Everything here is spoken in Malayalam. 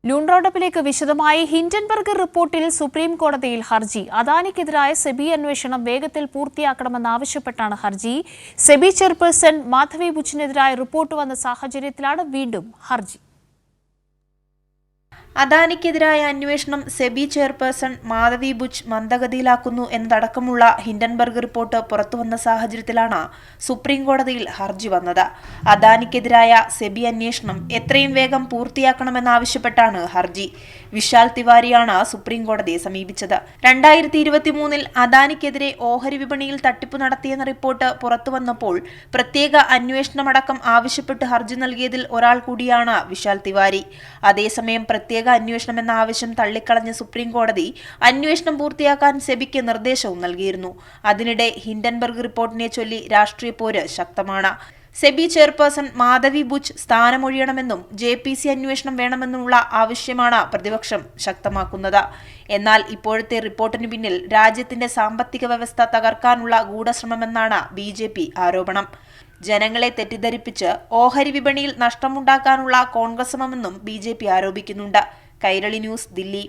നൂൺ റൗണ്ടപ്പിലേക്ക് വിശദമായി ഹിൻഡൻബർഗ് റിപ്പോർട്ടിൽ സുപ്രീം കോടതിയിൽ ഹർജി. അദാനിക്കെതിരായ സെബി അന്വേഷണം വേഗത്തിൽ പൂർത്തിയാക്കണമെന്നാവശ്യപ്പെട്ടാണ് ഹർജി. സെബി ചെയർപേഴ്സൺ മാധവി ബുച്ചിനെതിരായ റിപ്പോർട്ട് വന്ന സാഹചര്യത്തിലാണ് വീണ്ടും ഹർജി. അദാനിക്കെതിരായ അന്വേഷണം സെബി ചെയർപേഴ്സൺ മാധവി ബുച്ച് മന്ദഗതിയിലാക്കുന്നു എന്നതടക്കമുള്ള ഹിൻഡൻബർഗ് റിപ്പോർട്ട് പുറത്തുവന്ന സാഹചര്യത്തിലാണ് സുപ്രീം കോടതിയിൽ ഹർജി വന്നത്. അദാനിക്കെതിരായ സെബി അന്വേഷണം എത്രയും വേഗം പൂർത്തിയാക്കണമെന്നാവശ്യപ്പെട്ടാണ് ഹർജി. വിശാൽ തിവാരിയാണ് സുപ്രീം കോടതിയെ സമീപിച്ചത്. 2023 അദാനിക്കെതിരെ ഓഹരി വിപണിയിൽ തട്ടിപ്പ് നടത്തിയെന്ന റിപ്പോർട്ട് പുറത്തുവന്നപ്പോൾ പ്രത്യേക അന്വേഷണമടക്കം ആവശ്യപ്പെട്ട് ഹർജി നൽകിയതിൽ ഒരാൾ കൂടിയാണ് വിശാൽ തിവാരി. അതേസമയം പ്രത്യേക അന്വേഷണം എന്ന ആവശ്യം തള്ളിക്കളഞ്ഞ സുപ്രീം കോടതി അന്വേഷണം പൂർത്തിയാക്കാൻ സെബിക്ക് നിർദ്ദേശവും നൽകിയിരുന്നു. അതിനിടെ ഹിൻഡൻബർഗ് റിപ്പോർട്ടിനെ ചൊല്ലി രാഷ്ട്രീയ പോര് ശക്തമാണ്. സെബി ചെയർപേഴ്സൺ മാധവി ബുച്ച് സ്ഥാനമൊഴിയണമെന്നും JPC അന്വേഷണം വേണമെന്നുമുള്ള ആവശ്യമാണ് പ്രതിപക്ഷം ശക്തമാക്കുന്നത്. എന്നാൽ ഇപ്പോഴത്തെ റിപ്പോർട്ടിന് പിന്നിൽ രാജ്യത്തിന്റെ സാമ്പത്തിക വ്യവസ്ഥ തകർക്കാനുള്ള ഗൂഢശ്രമമെന്നാണ് BJP ആരോപണം. ജനങ്ങളെ തെറ്റിദ്ധരിപ്പിച്ച് ഓഹരി വിപണിയിൽ നഷ്ടമുണ്ടാക്കാനുള്ള കോൺഗ്രസ് ശ്രമമെന്നും BJP ആരോപിക്കുന്നുണ്ട്. കൈരളി ന്യൂസ്, ദില്ലി.